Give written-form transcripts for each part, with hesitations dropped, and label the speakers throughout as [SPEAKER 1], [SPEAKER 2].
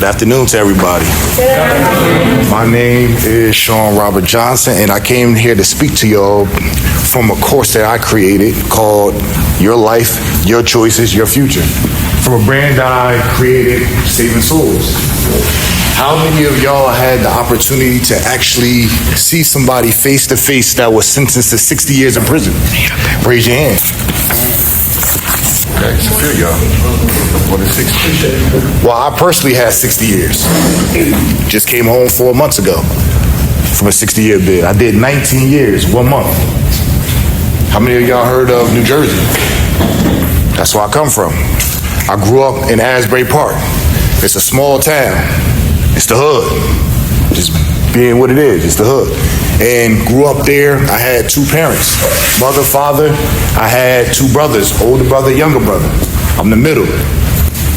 [SPEAKER 1] afternoon to everybody. My name is Sean Robert Johnson, and I came here to speak to y'all from a course that I created called Your Life, Your Choices, Your Future. From a brand that I created, Saving Souls. How many of y'all had the opportunity to actually see somebody face to face that was sentenced to 60 years in prison? Raise your hand. Okay, it's a few y'all. More than 60. Well, I personally had 60 years. Just came home 4 months ago from a 60-year bid. I did 19 years, 1 month. How many of y'all heard of New Jersey? That's where I come from. I grew up in Asbury Park. It's a small town. It's the hood. Just being what it is, it's the hood. And grew up there. I had 2 parents, mother, father. I had 2 brothers, older brother, younger brother. I'm the middle.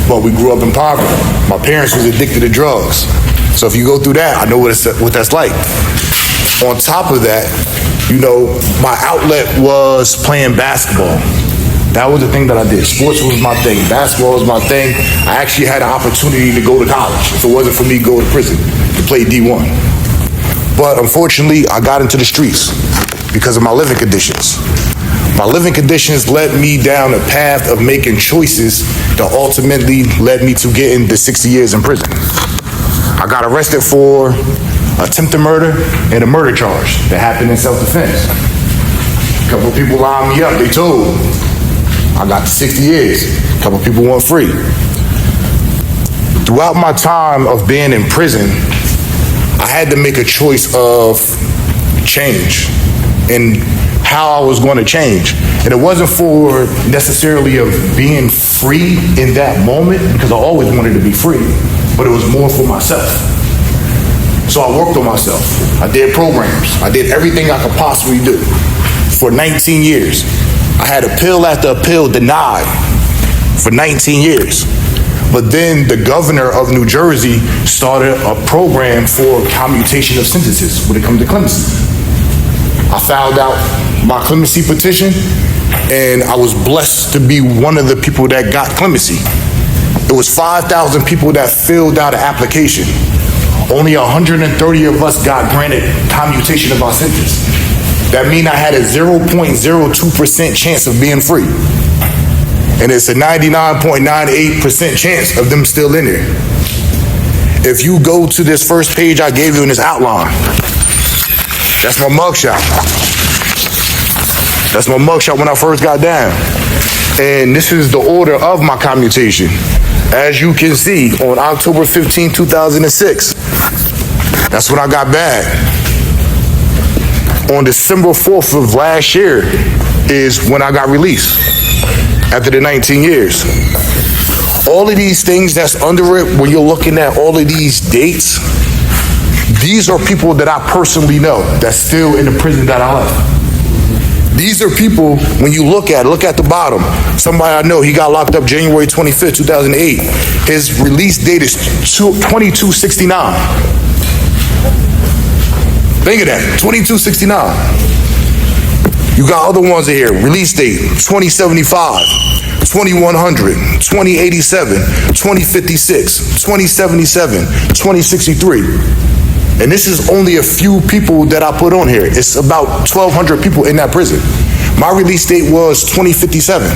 [SPEAKER 1] But we grew up in poverty. My parents was addicted to drugs. So if you go through that, I know what that's like. On top of that, you know, my outlet was playing basketball. That was the thing that I did. Sports was my thing. Basketball was my thing. I actually had an opportunity to go to college. If it wasn't for me, go to prison to play D1. But unfortunately, I got into the streets because of my living conditions. My living conditions led me down a path of making choices that ultimately led me to getting the 60 years in prison. I got arrested for attempted murder and a murder charge that happened in self-defense. A couple of people lined me up. They told I got 60 years. A couple of people went free. Throughout my time of being in prison, I had to make a choice of change and how I was going to change. And it wasn't for necessarily of being free in that moment, because I always wanted to be free, but it was more for myself. So I worked on myself. I did programs. I did everything I could possibly do for 19 years. I had appeal after appeal denied for 19 years. But then the governor of New Jersey started a program for commutation of sentences when it comes to clemency. I filed out my clemency petition, and I was blessed to be one of the people that got clemency. It was 5,000 people that filled out an application. Only 130 of us got granted commutation of our sentence. That means I had a 0.02% chance of being free. And it's a 99.98% chance of them still in there. If you go to this first page I gave you in this outline, that's my mugshot. That's my mugshot when I first got down. And this is the order of my commutation. As you can see, on October 15, 2006, that's when I got back. On December 4th of last year is when I got released after the 19 years. All of these things that's under it, when you're looking at all of these dates, these are people that I personally know that's still in the prison that I left. These are people, when you look at the bottom, somebody I know, he got locked up January 25th, 2008. His release date is 2269. Think of that, 2269. You got other ones in here, release date 2075, 2100, 2087, 2056, 2077, 2063. And this is only a few people that I put on here. It's about 1,200 people in that prison. My release date was 2057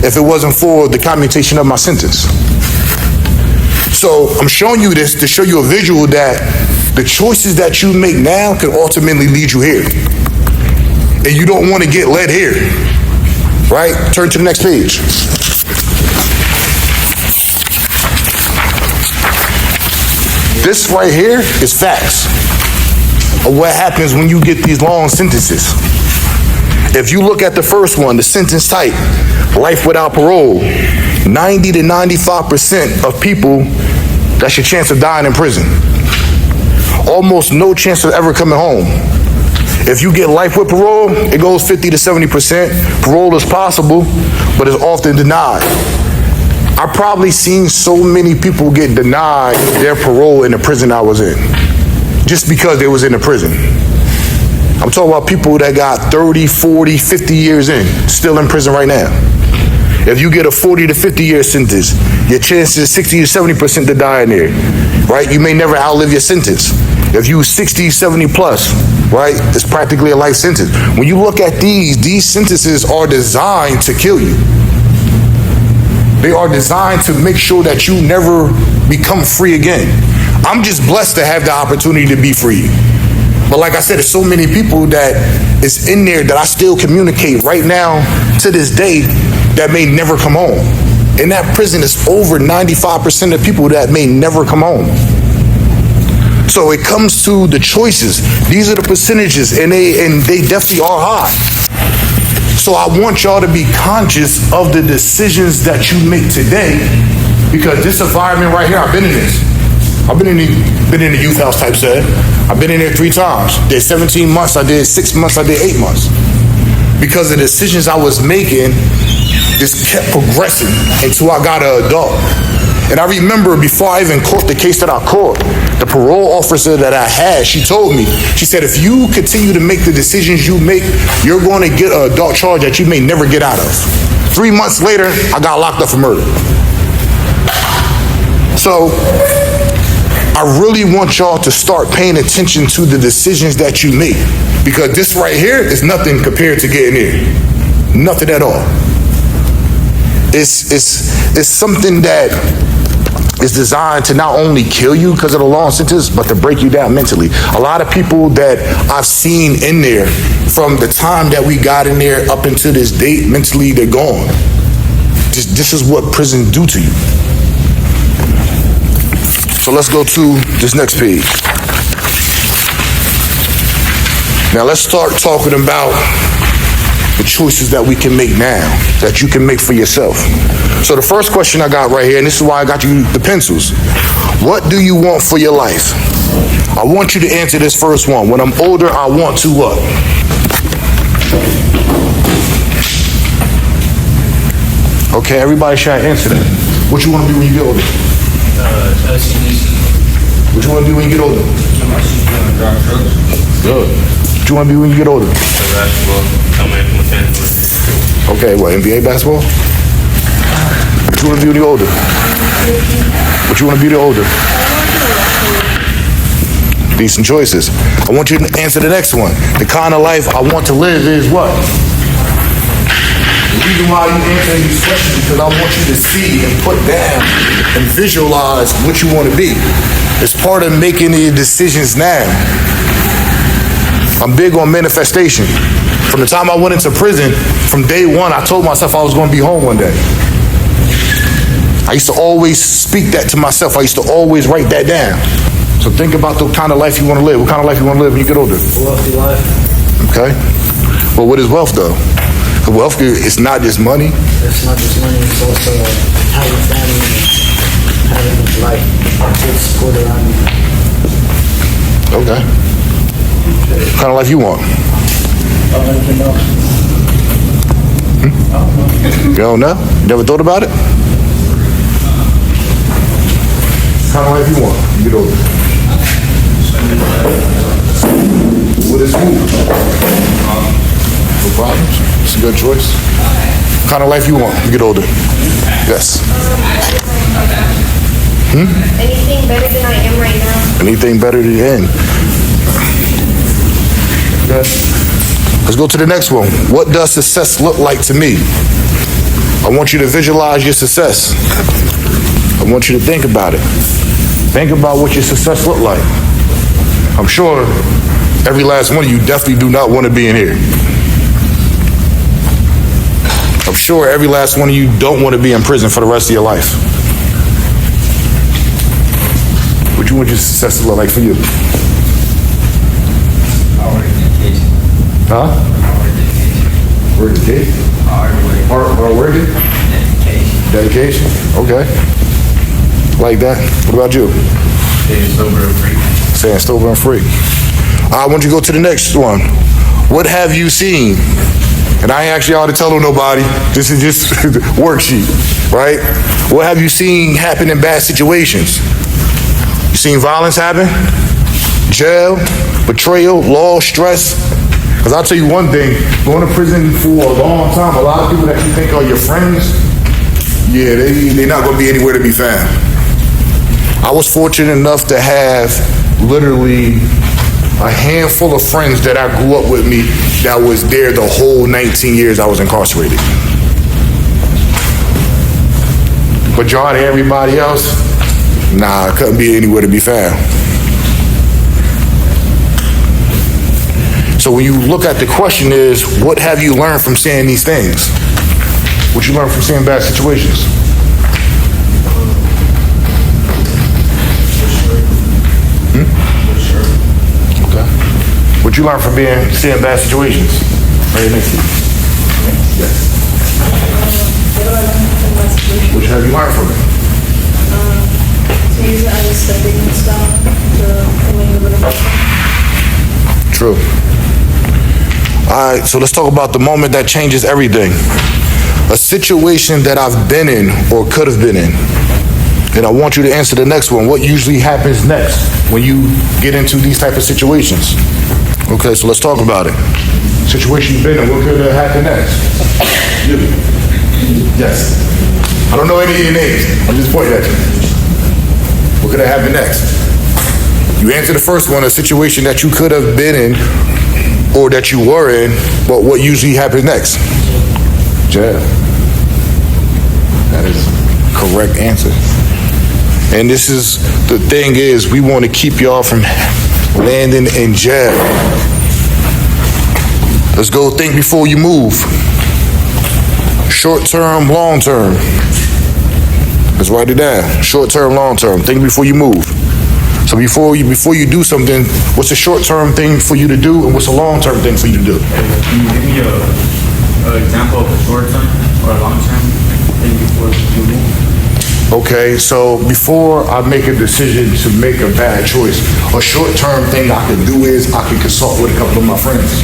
[SPEAKER 1] if it wasn't for the commutation of my sentence. So I'm showing you this to show you a visual that the choices that you make now can ultimately lead you here. And you don't want to get led here, right? Turn to the next page. This right here is facts of what happens when you get these long sentences. If you look at the first one, the sentence type, life without parole, 90 to 95% of people, that's your chance of dying in prison. Almost no chance of ever coming home. If you get life with parole, it goes 50 to 70%. Parole is possible, but it's often denied. I've probably seen so many people get denied their parole in the prison I was in, just because they was in the prison. I'm talking about people that got 30, 40, 50 years in, still in prison right now. If you get a 40 to 50 year sentence, your chances is 60 to 70% to die in there, right? You may never outlive your sentence. If you 60, 70 plus, right, it's practically a life sentence. When you look at these sentences are designed to kill you. They are designed to make sure that you never become free again. I'm just blessed to have the opportunity to be free. But like I said, there's so many people that is in there that I still communicate right now to this day that may never come home. In that prison, it's over 95% of people that may never come home. So it comes to the choices. These are the percentages, and they definitely are high. So I want y'all to be conscious of the decisions that you make today, because this environment right here, I've been in this. I've been in the youth house type set. I've been in there 3 times. Did 17 months, I did 6 months, I did 8 months. Because the decisions I was making just kept progressing until I got an adult. And I remember before I even caught the case that I caught, the parole officer that I had, she told me, she said, if you continue to make the decisions you make, you're going to get an adult charge that you may never get out of. 3 months later, I got locked up for murder. So I really want y'all to start paying attention to the decisions that you make, because this right here is nothing compared to getting in. Nothing at all. It's something that is designed to not only kill you because of the long sentence, but to break you down mentally. A lot of people that I've seen in there, from the time that we got in there up until this date, mentally they're gone. This is what prison do to you. So let's go to this next page. Now let's start talking about the choices that we can make now, that you can make for yourself. So the first question I got right here, and this is why I got you the pencils. What do you want for your life? I want you to answer this first one. When I'm older, I want to what? Okay, everybody should answer that. What you want to be when you get older? What you want to be when you get older? Good. What you want to be when you get older? Okay, what, NBA basketball? What you want to be when you're older? What you want to be when you're older? Decent choices. I want you to answer the next one. The kind of life I want to live is what? The reason why you answer these questions is because I want you to see and put down and visualize what you want to be. It's part of making the decisions now. I'm big on manifestation. From the time I went into prison, from day one, I told myself I was going to be home one day. I used to always speak that to myself. I used to always write that down. So think about the kind of life you want to live. What kind of life you want to live when you get older?
[SPEAKER 2] A wealthy life.
[SPEAKER 1] Okay. Well, what is wealth, though? Wealth is not just money.
[SPEAKER 2] It's not just money. It's also having family and having like good support around you.
[SPEAKER 1] Okay. What kind of life you want? You don't know? You never thought about it? What kind of life you want when you get older? What is food? No problems. It's a good choice. What kind of life you want when you get older? Yes.
[SPEAKER 3] Anything better than I am right now.
[SPEAKER 1] Anything better than you in? Okay. Let's go to the next one. What does success look like to me? I want you to visualize your success. I want you to think about it. Think about what your success look like. I'm sure every last one of you definitely do not want to be in here. I'm sure every last one of you don't want to be in prison for the rest of your life. What do you want your success to look like for you? Huh? Hard work. Hard working? Dedication. Okay. Like that. What about you?
[SPEAKER 4] Staying sober and free.
[SPEAKER 1] Staying sober and free. I want you to go to the next one. What have you seen? And I ain't actually ought to tell nobody. This is just worksheet, right? What have you seen happen in bad situations? You seen violence happen? Jail, betrayal, loss, stress. Because I'll tell you one thing, going to prison for a long time, a lot of people that you think are your friends Yeah, they're not gonna be anywhere to be found. I was fortunate enough to have literally a handful of friends that I grew up with me that was there the whole 19 years I was incarcerated. Majority of everybody else, nah, couldn't be anywhere to be found. So when you look at the question is, what have you learned from seeing these things? What you learned from seeing bad situations? Okay. What you learn from seeing bad situations? Right next to you. Yes. What have you learned from it?
[SPEAKER 5] To use it as a stepping stone to coming a little bit.
[SPEAKER 1] True. All right, so let's talk about the moment that changes everything. A situation that I've been in or could have been in. And I want you to answer the next one. What usually happens next when you get into these type of situations? Okay, so let's talk about it. Situation you've been in, what could have happened next? You. Yes. I don't know any of your names. I'm just pointing at you. What could have happened next? You answered the first one, a situation that you could have been in or that you were in, but what usually happens next? Jail. That is correct answer. And this is, the thing is, we want to keep y'all from landing in jail. Let's go think before you move. Short term, long term. Let's write it down. Short term, long term. Think before you move. So before you do something, what's a short term thing for you to do, and what's a long term thing for you to do?
[SPEAKER 4] Can you give me an example of a short term or a long term thing before you move?
[SPEAKER 1] Okay, so before I make a decision to make a bad choice, a short term thing I can do is I can consult with a couple of my friends.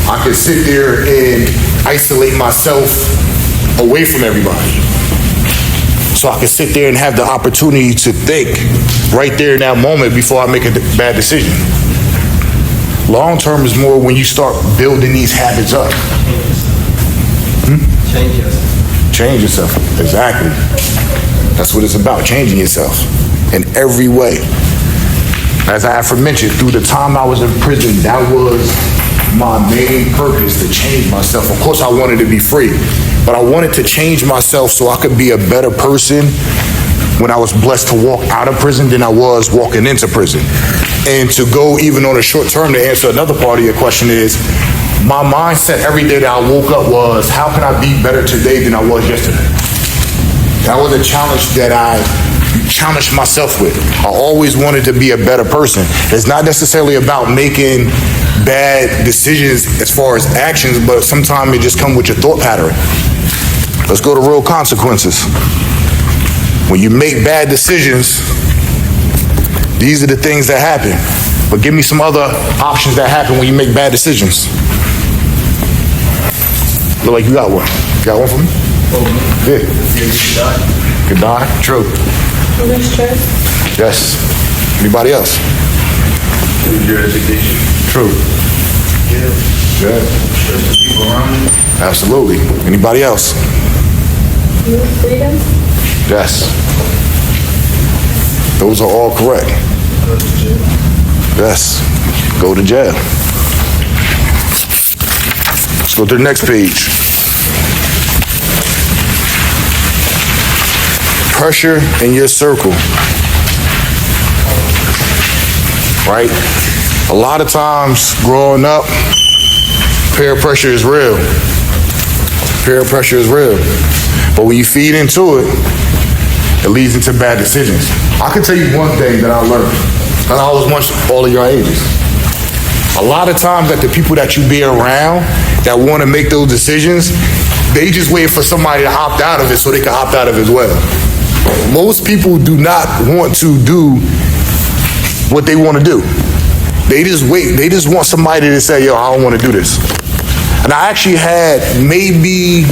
[SPEAKER 1] I can sit there and isolate myself away from everybody. So I can sit there and have the opportunity to think right there in that moment before I make a bad decision. Long term is more when you start building these habits up.
[SPEAKER 4] Change yourself.
[SPEAKER 1] Change yourself, exactly. That's what it's about, changing yourself in every way. As I aforementioned, through the time I was in prison, that was my main purpose, to change myself. Of course, I wanted to be free, but I wanted to change myself so I could be a better person when I was blessed to walk out of prison than I was walking into prison. And to go even on a short term, to answer another part of your question, is my mindset every day that I woke up was, how can I be better today than I was yesterday? That was a challenge that I challenged myself with. I always wanted to be a better person. It's not necessarily about making bad decisions as far as actions, but sometimes it just comes with your thought pattern. Let's go to real consequences. When you make bad decisions, these are the things that happen. But give me some other options that happen when you make bad decisions. Look like you got one. Got one for me? Yeah.
[SPEAKER 4] You die.
[SPEAKER 1] Could die. True.
[SPEAKER 5] Lose stress.
[SPEAKER 1] Yes. Anybody else?
[SPEAKER 4] Lose your education.
[SPEAKER 1] True.
[SPEAKER 4] Yeah.
[SPEAKER 1] Yeah.
[SPEAKER 4] Stress the people around you.
[SPEAKER 1] Absolutely. Anybody else?
[SPEAKER 5] Lose freedom.
[SPEAKER 1] Yes. Those are all correct. Yes. Go to jail. Let's go to the next page. Pressure in your circle. Right? A lot of times growing up, peer pressure is real. Peer pressure is real. But when you feed into it, it leads into bad decisions. I can tell you one thing that I learned, and I was once all of your ages. A lot of times that the people that you be around that want to make those decisions, they just wait for somebody to opt out of it so they can opt out of it as well. Most people do not want to do what they want to do. They just wait. They just want somebody to say, yo, I don't want to do this. And I actually had maybe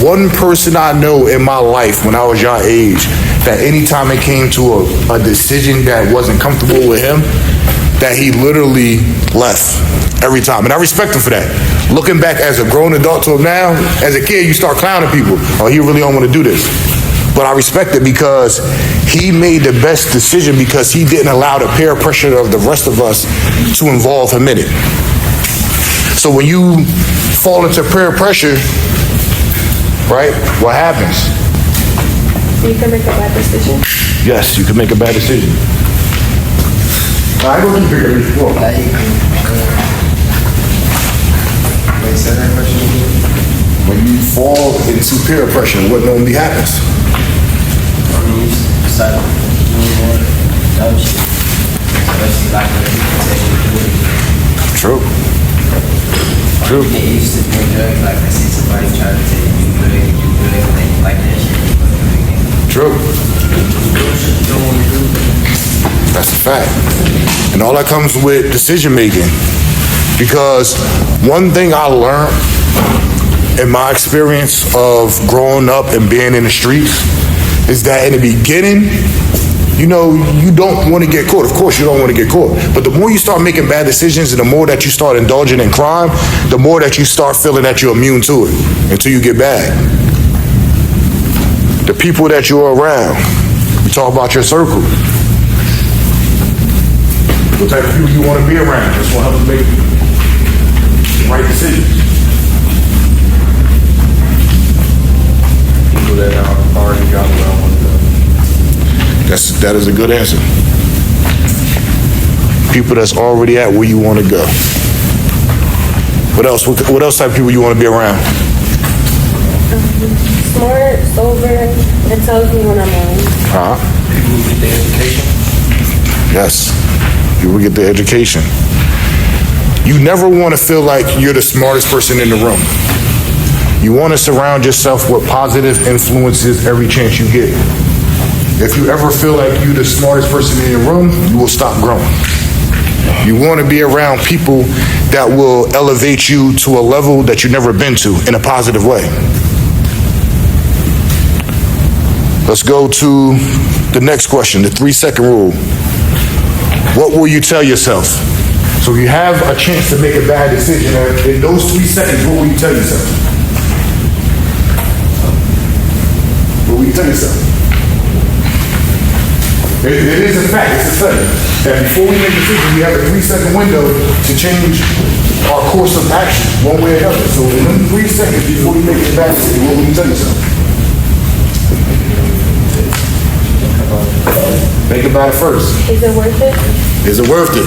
[SPEAKER 1] one person I know in my life when I was your age that anytime it came to a decision that wasn't comfortable with him, that he literally left every time. And I respect him for that. Looking back as a grown adult to him now, as a kid, you start clowning people. Oh, he really don't want to do this. But I respect it because he made the best decision because he didn't allow the peer pressure of the rest of us to involve him in it. So when you fall into peer pressure, right, what happens?
[SPEAKER 5] You can make a bad decision.
[SPEAKER 1] Yes, you can make a bad decision. I go to bigger before. When you fall into peer pressure, what normally happens? True. True.
[SPEAKER 6] Get used to doing drugs, like I see somebody try to take you good, and they like that shit.
[SPEAKER 1] True. That's a fact. And all that comes with decision making. Because one thing I learned in my experience of growing up and being in the streets is that in the beginning, you know, you don't want to get caught. Of course, you don't want to get caught. But the more you start making bad decisions and the more that you start indulging in crime, the more that you start feeling that you're immune to it until you get bad. The people that you're around, we talk about your circle. What type of people you want to be around? That's what helps make the right decisions.
[SPEAKER 7] People that are already got where I want to go.
[SPEAKER 1] That is a good answer. People that's already at where you want to go. What else? What else type of people you want to be around?
[SPEAKER 5] Smart, sober, that tells me when I'm wrong.
[SPEAKER 7] People who get their education.
[SPEAKER 1] Yes. You will get the education. You never want to feel like you're the smartest person in the room. You want to surround yourself with positive influences every chance you get. If you ever feel like you're the smartest person in your room, you will stop growing. You want to be around people that will elevate you to a level that you've never been to in a positive way. Let's go to the next question, the 3-second rule. What will you tell yourself? So you have a chance to make a bad decision. In those 3 seconds, what will you tell yourself? What will you tell yourself? It is a fact, it's a study, that before we make a decision, we have a 3-second window to change our course of action, one way or another. So in them 3 seconds before you make a bad decision, what will you tell yourself? Think about it first.
[SPEAKER 5] Is it worth it?
[SPEAKER 1] Is it worth it?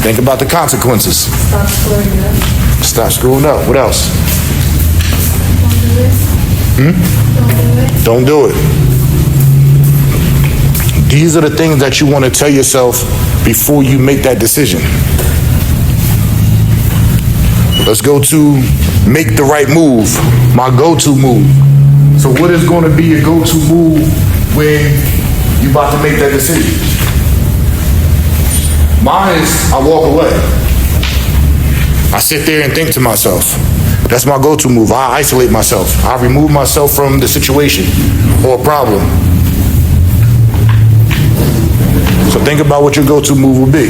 [SPEAKER 1] Think about the consequences.
[SPEAKER 5] Stop screwing up.
[SPEAKER 1] Stop screwing up. What else? Don't do it. These are the things that you want to tell yourself before you make that decision. Let's go to make the right move, my go-to move. So what is going to be your go-to move when you're about to make that decision? Mine is I walk away. I sit there and think to myself. That's my go-to move. I isolate myself. I remove myself from the situation or problem. So think about what your go-to move will be.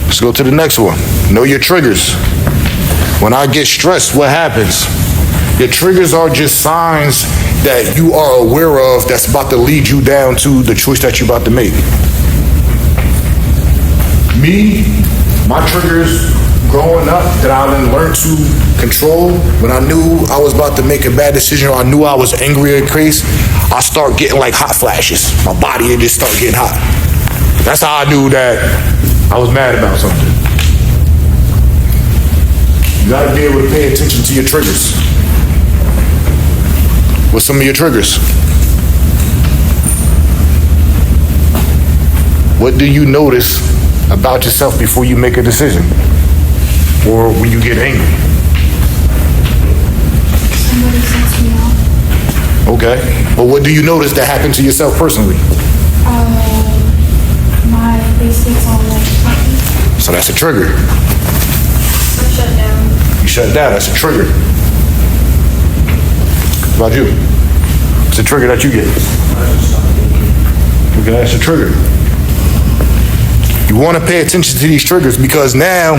[SPEAKER 1] Let's go to the next one. Know your triggers. When I get stressed, what happens? Your triggers are just signs that you are aware of that's about to lead you down to the choice that you're about to make. Me, my triggers growing up that I learned to control, when I knew I was about to make a bad decision or I knew I was angry or crazy, I start getting like hot flashes. My body would just start getting hot. That's how I knew that I was mad about something. You gotta be able to pay attention to your triggers. What's some of your triggers? What do you notice about yourself before you make a decision? Or when you get angry?
[SPEAKER 8] Somebody sets me off.
[SPEAKER 1] Okay. But what do you notice that happened to yourself personally?
[SPEAKER 8] My face gets all like puffy.
[SPEAKER 1] So that's a trigger.
[SPEAKER 3] I shut down.
[SPEAKER 1] You shut down, that's a trigger. What about you? It's a trigger that you get. Okay, that's a trigger. You want to pay attention to these triggers because now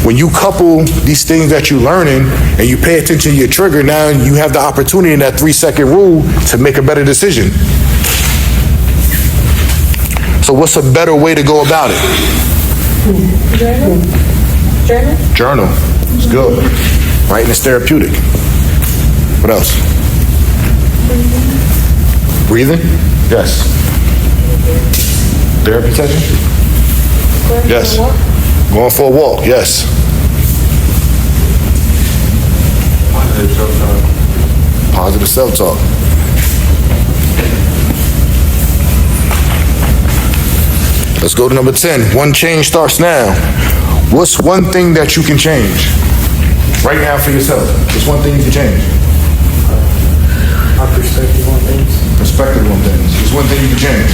[SPEAKER 1] when you couple these things that you're learning and you pay attention to your trigger, now you have the opportunity in that 3-second rule to make a better decision. So what's a better way to go about it?
[SPEAKER 5] Journal? Journal?
[SPEAKER 1] Journal. It's good. Writing is therapeutic. What else? Breathing? Yes. Therapy session? Yes. Going for a walk? Yes.
[SPEAKER 7] Positive self-talk.
[SPEAKER 1] Positive self-talk. Let's go to number 10. One change starts now. What's one thing that you can change right now for yourself? What's one thing you can change?
[SPEAKER 2] Our perspective on things.
[SPEAKER 1] Perspective on things. What's one thing you can change?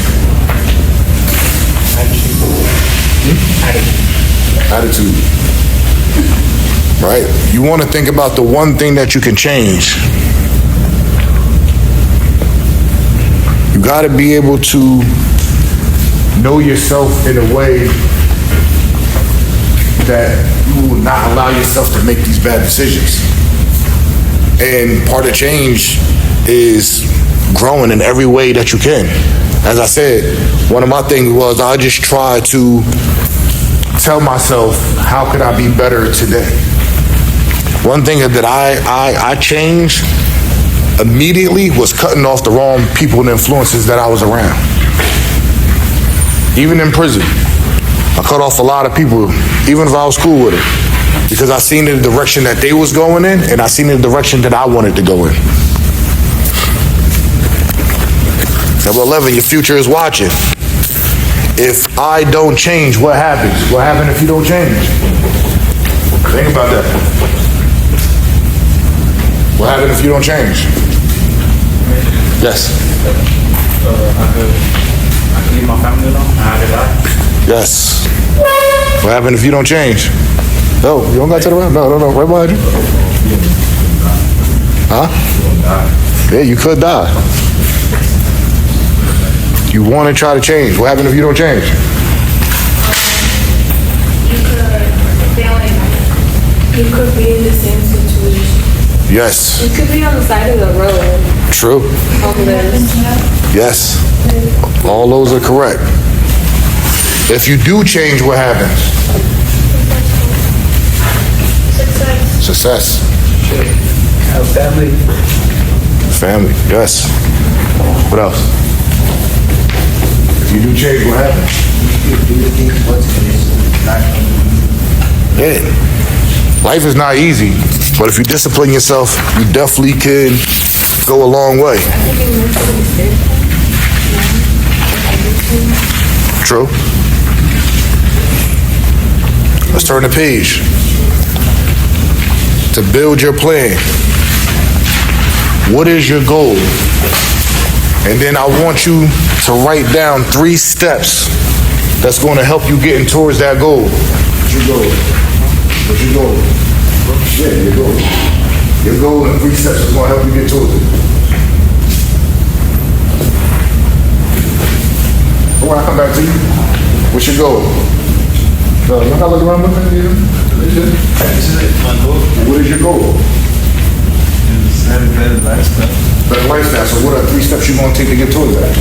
[SPEAKER 1] Attitude. Right? You want to think about the one thing that you can change. You got to be able to know yourself in a way that you will not allow yourself to make these bad decisions. And part of change is growing in every way that you can. As I said, one of my things was I just try to tell myself, how could I be better today? One thing that I changed immediately was cutting off the wrong people and influences that I was around. Even in prison, I cut off a lot of people, even if I was cool with it, because I seen the direction that they was going in, and I seen the direction that I wanted to go in. Number 11, your future is watching. If I don't change, what happens? What happens if you don't change? Think about that. What happens if you don't change? Yes.
[SPEAKER 4] I can leave my family alone. I had to die.
[SPEAKER 1] Yes. What happens if you don't change? No, you don't got to turn around. No, right behind you. Huh? Yeah, you could die. You want to try to change. What happens if you don't change?
[SPEAKER 5] You could be in the same situation.
[SPEAKER 1] Yes.
[SPEAKER 5] You could be on the side of the road.
[SPEAKER 1] True.
[SPEAKER 5] Homeless.
[SPEAKER 1] Yes. All those are correct. If you do change, what happens? Success.
[SPEAKER 6] Have family.
[SPEAKER 1] Family, yes. What else? If you do change, what happens?
[SPEAKER 6] You do the things what's not
[SPEAKER 1] Yeah. Life is not easy, but if you discipline yourself, you definitely can go a long way. True. Let's turn the page. To build your plan. What is your goal? And then I want you to write down 3 steps that's going to help you getting towards that goal. What's your goal? What's your goal? Yeah, your goal. Your goal and 3 steps is going to help you get towards it. When I come back to you, what's your goal? No, you don't gotta look around with me. What is your goal?
[SPEAKER 6] have a better lifestyle.
[SPEAKER 1] Better lifestyle. So what are 3 steps you're gonna take to get towards that?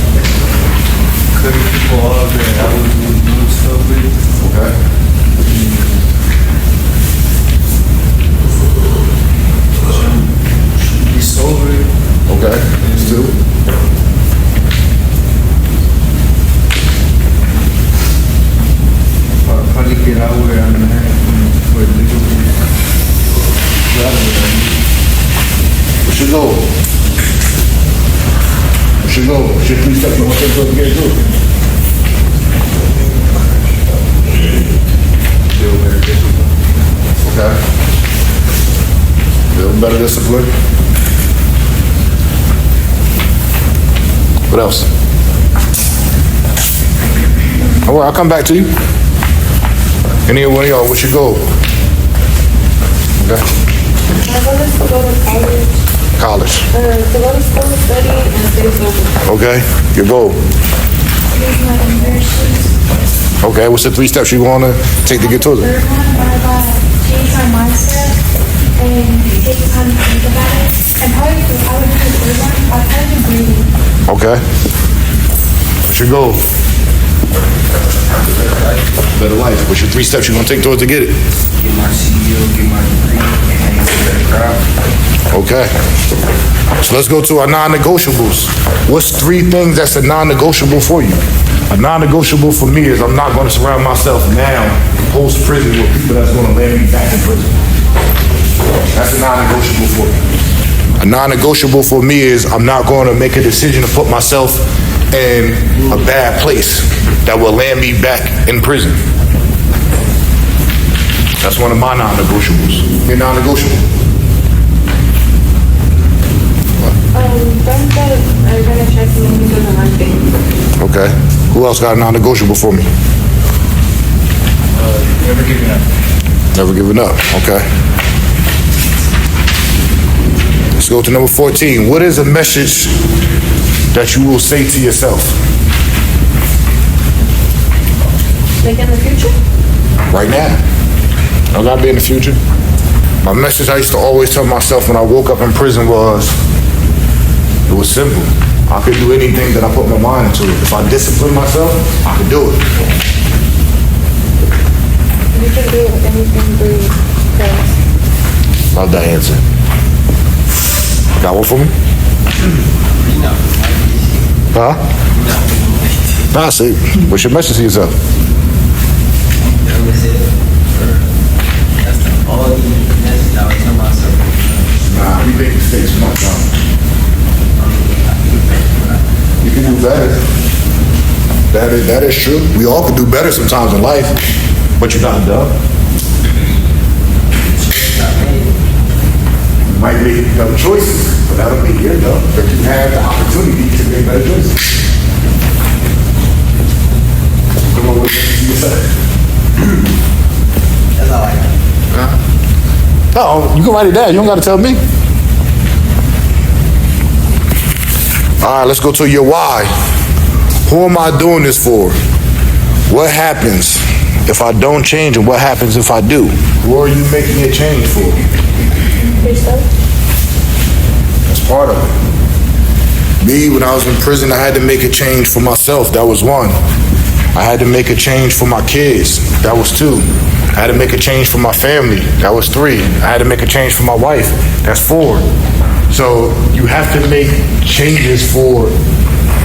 [SPEAKER 6] Cutting people off that I was doing stuff with.
[SPEAKER 1] Okay.
[SPEAKER 6] Be sober.
[SPEAKER 1] Okay. Still.
[SPEAKER 6] Probably get out where I'm at for a little bit.
[SPEAKER 1] What's your goal? What's your goal? What's your 3 steps you want to take to get to it?
[SPEAKER 6] Build better discipline.
[SPEAKER 1] Okay. Build better discipline. What else? All right, I'll come back to you. Any one of y'all, what's your goal? Okay.
[SPEAKER 5] My goal is to go to college,
[SPEAKER 1] College.
[SPEAKER 5] to go to school, study, and stay sober.
[SPEAKER 1] Okay. Your goal.
[SPEAKER 8] Use my embarrassment.
[SPEAKER 1] Okay, what's the 3 steps you want to take to get towards it?
[SPEAKER 8] Third one, I gotta change my mindset and take time to think about it. And probably, I would do the third one, I'd probably do breathing.
[SPEAKER 1] Okay. What's your goal? Better life. What's your 3 steps you're going to take towards to get it?
[SPEAKER 6] Get my CEO, get my degree, and hang with the crowd.
[SPEAKER 1] Okay. So let's go to our non-negotiables. What's 3 things that's a non-negotiable for you? A non-negotiable for me is I'm not going to surround myself now post-prison with people that's going to land me back in prison. That's a non-negotiable for me. A non-negotiable for me is I'm not going to make a decision to put myself in a bad place that will land me back in prison. That's one of my non-negotiables. You're non-negotiable.
[SPEAKER 5] Don't that I'm gonna check the movies on one thing.
[SPEAKER 1] Okay. Who else got a non-negotiable for me?
[SPEAKER 4] Never giving up.
[SPEAKER 1] Never giving up. Okay. Let's go to number 14. What is a message that you will say to yourself
[SPEAKER 5] Like in the future?
[SPEAKER 1] right now? I gotta be in the future. My message I used to always tell myself when I woke up in prison was, it was simple. I could do anything that I put my mind into. If I discipline myself, I could do it.
[SPEAKER 5] You can do anything breathe. Because
[SPEAKER 1] Love that answer. Got one for me? Huh? Nah, see, what's your message to yourself?
[SPEAKER 6] That was it. That's the only message I would tell myself.
[SPEAKER 1] Nah, we make mistakes from our time. You can do better. That is true. We all can do better sometimes in life, but you're not done. You might make dumb choices, but that'll mean you're done. But you have the opportunity to make better choices. Come on, what you say?
[SPEAKER 6] That's all I got.
[SPEAKER 1] No, you can write it down. You don't got to tell me. All right, let's go to your why. Who am I doing this for? What happens if I don't change, and what happens if I do? Who are you making a change for?
[SPEAKER 5] yourself?
[SPEAKER 1] That's part of it. Me, when I was in prison, I had to make a change for myself. That was 1. I had to make a change for my kids. That was 2. I had to make a change for my family. That was 3. I had to make a change for my wife. That's 4. So you have to make changes for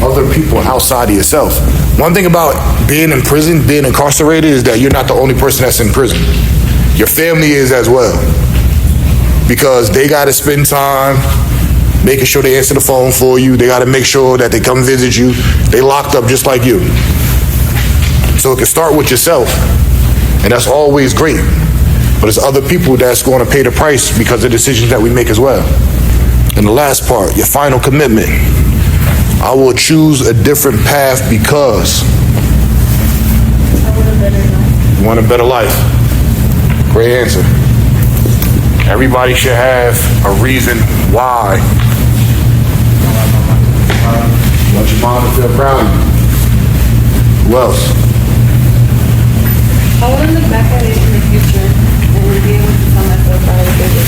[SPEAKER 1] other people outside of yourself. One thing about being in prison, being incarcerated, is that you're not the only person that's in prison. Your family is as well. Because they got to spend time making sure they answer the phone for you. They got to make sure that they come visit you. They locked up just like you. So it can start with yourself, and that's always great. But it's other people that's going to pay the price because of decisions that we make as well. And the last part, your final commitment. I will choose a different path because
[SPEAKER 5] I want a better life.
[SPEAKER 1] you want a better life. Great answer. Everybody should have a reason why. You want your mom to feel proud of you. Who else?
[SPEAKER 5] I want to look back at it in the future and be able to tell myself I was able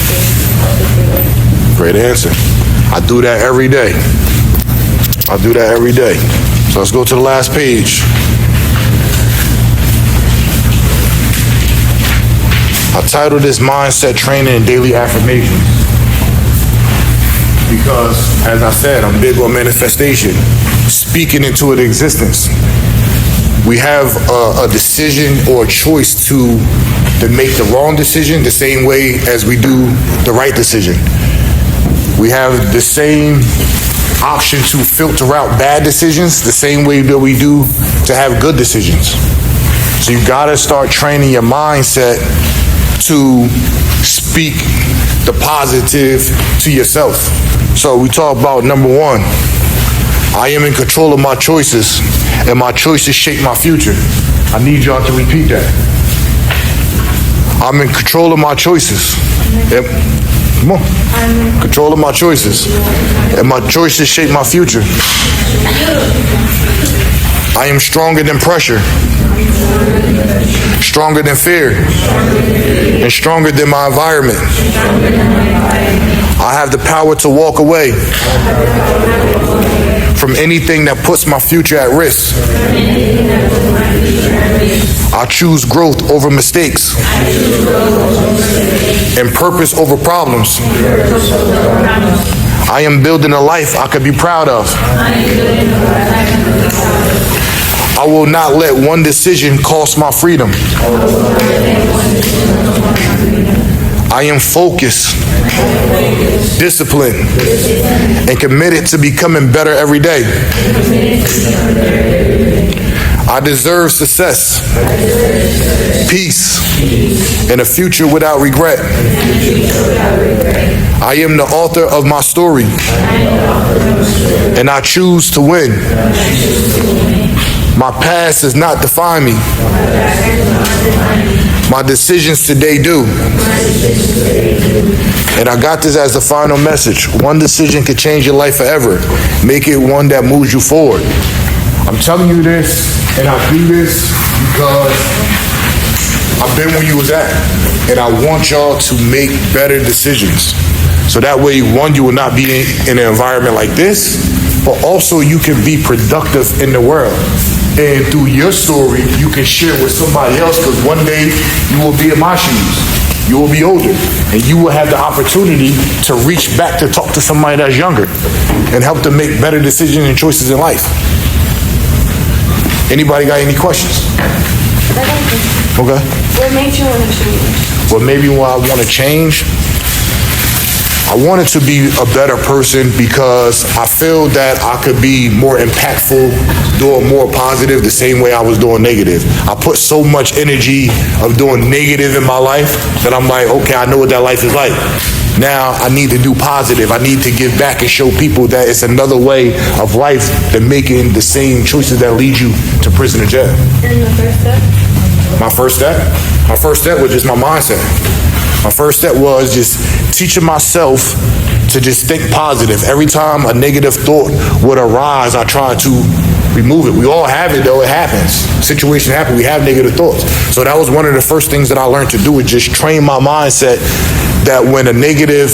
[SPEAKER 5] to.
[SPEAKER 1] Great answer. I do that every day. I do that every day. So let's go to the last page. I titled this Mindset Training and Daily Affirmations because, as I said, I'm big on manifestation, speaking into an existence. We have a decision or a choice to make the wrong decision the same way as we do the right decision. We have the same option to filter out bad decisions the same way that we do to have good decisions. So you gotta start training your mindset to speak the positive to yourself. So we talk about number 1, I am in control of my choices, and my choices shape my future. I need y'all to repeat that. I'm in control of my choices. Come on. Control of my choices. And my choices shape my future. I am stronger than pressure. stronger than fear, and stronger than my environment. I have the power to walk away from anything that puts my future at risk. I choose growth over mistakes and purpose over problems. I am building a life I could be proud of. I will not let one decision cost my freedom. I am focused, disciplined, and committed to becoming better every day. I deserve success, peace, and a future without regret. I am the author of my story, and I choose to win. My past does not define me. My decisions today do. And I got this as the final message. One decision could change your life forever. Make it one that moves you forward. I'm telling you this, and I do this because I've been where you was at. And I want y'all to make better decisions. So that way, one, you will not be in an environment like this, but also you can be productive in the world. And through your story, you can share with somebody else, because one day you will be in my shoes. You will be older, and you will have the opportunity to reach back to talk to somebody that's younger and help them make better decisions and choices in life. Anybody got any questions? Okay.
[SPEAKER 5] What made you want to change?
[SPEAKER 1] Well, maybe what I want to change, I wanted to be a better person because I feel that I could be more impactful, doing more positive the same way I was doing negative. I put so much energy of doing negative in my life that I'm like, okay, I know what that life is like. Now I need to do positive. I need to give back and show people that it's another way of life than making the same choices that lead you to prison or jail.
[SPEAKER 5] And the first step?
[SPEAKER 1] My first step was just my mindset. My first step was just teaching myself to just think positive. Every time a negative thought would arise, I tried to remove it. We all have it, though. It happens. Situations happen. We have negative thoughts. So that was one of the first things that I learned to do, is just train my mindset that when a negative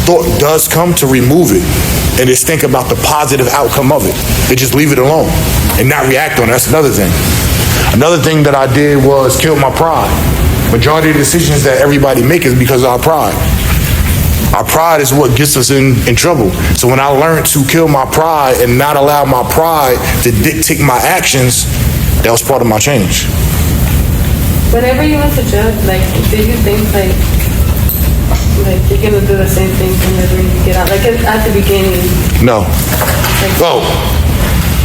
[SPEAKER 1] thought does come, to remove it and just think about the positive outcome of it. And just leave it alone and not react on it. That's another thing. Another thing that I did was kill my pride. Majority of the decisions that everybody makes is because of our pride. Our pride is what gets us in trouble. So when I learned to kill my pride and not allow my pride to dictate my actions, that was part of my change.
[SPEAKER 5] Whenever you went to jail, like, did you think, like you're gonna do the same thing whenever you get out? Like, at the beginning?
[SPEAKER 1] No.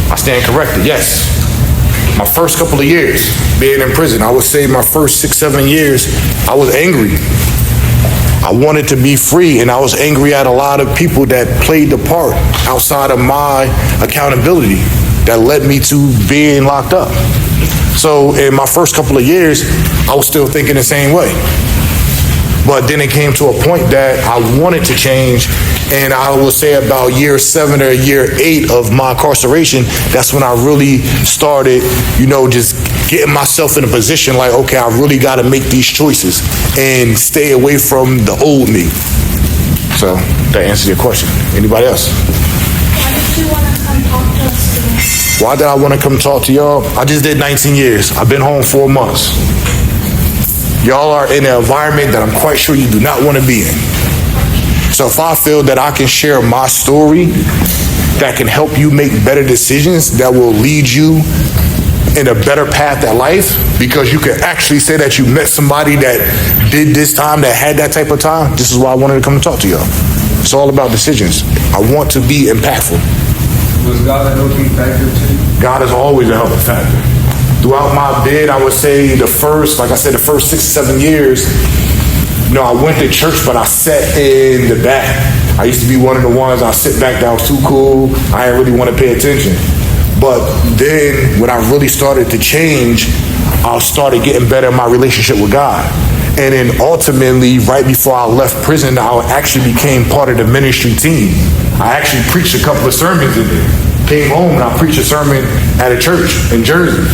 [SPEAKER 1] I stand corrected, yes. My first couple of years being in prison, I would say my first 6-7 years, I was angry. I wanted to be free, and I was angry at a lot of people that played the part outside of my accountability that led me to being locked up. So in my first couple of years, I was still thinking the same way. But then it came to a point that I wanted to change, and I would say about year 7 or year 8 of my incarceration, that's when I really started, just getting myself in a position like, okay, I really got to make these choices and stay away from the old me. So that answers your question. Anybody else?
[SPEAKER 8] Why did you want to come talk to us today?
[SPEAKER 1] Why did I want to come talk to y'all? I just did 19 years. I've been home 4 months. Y'all are in an environment that I'm quite sure you do not want to be in. So if I feel that I can share my story that can help you make better decisions, that will lead you in a better path at life, because you can actually say that you met somebody that did this time, that had that type of time, this is why I wanted to come and talk to y'all. It's all about decisions. I want to be impactful.
[SPEAKER 7] Was God a helping factor to you?
[SPEAKER 1] God is always a helping factor. Throughout my bid, I would say the first 6 or 7 years, I went to church, but I sat in the back. I used to be one of the ones, I sit back, that was too cool. I didn't really want to pay attention. But then when I really started to change, I started getting better in my relationship with God. And then ultimately, right before I left prison, I actually became part of the ministry team. I actually preached a couple of sermons in there. Came home and I preached a sermon at a church in Jersey.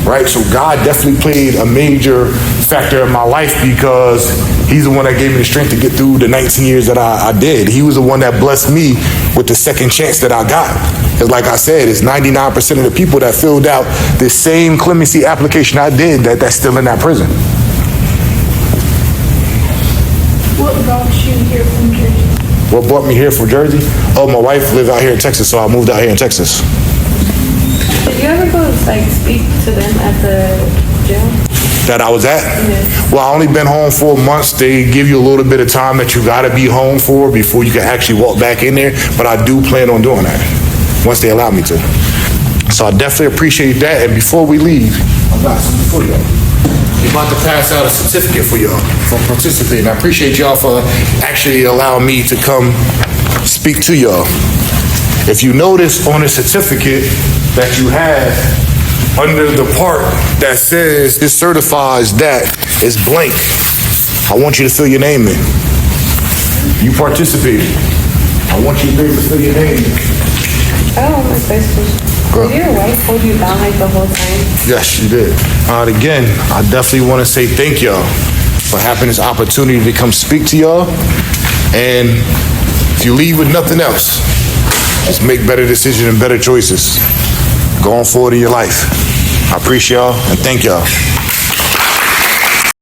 [SPEAKER 1] right? So God definitely played a major factor in my life because he's the one that gave me the strength to get through the 19 years that I did. He was the one that blessed me with the second chance that I got. Because like I said, it's 99% of the people that filled out the same clemency application I did that's still in that prison.
[SPEAKER 8] What brought you here from Jersey?
[SPEAKER 1] What brought me here from Jersey? Oh, my wife lived out here in Texas, so I moved out here in Texas.
[SPEAKER 5] Did you ever go, like, speak to them at the jail?
[SPEAKER 1] That I was at?
[SPEAKER 5] Yeah.
[SPEAKER 1] Well, I only been home 4 months. They give you a little bit of time that you gotta be home for before you can actually walk back in there, but I do plan on doing that, once they allow me to. So I definitely appreciate that, and before we leave, I got something for y'all. We're about to pass out a certificate for y'all for participating. I appreciate y'all for actually allowing me to come speak to y'all. If you notice on the certificate that you have, under the part that says it certifies that is blank, I want you to fill your name in. You participated. I want you to be able to fill your name in.
[SPEAKER 5] Oh, my question.
[SPEAKER 1] Go.
[SPEAKER 5] Did your wife hold you down, like, the whole time?
[SPEAKER 1] Yes, she did. Again, I definitely want to say thank y'all for having this opportunity to come speak to y'all. And if you leave with nothing else, just make better decisions and better choices going forward in your life. I appreciate y'all and thank y'all.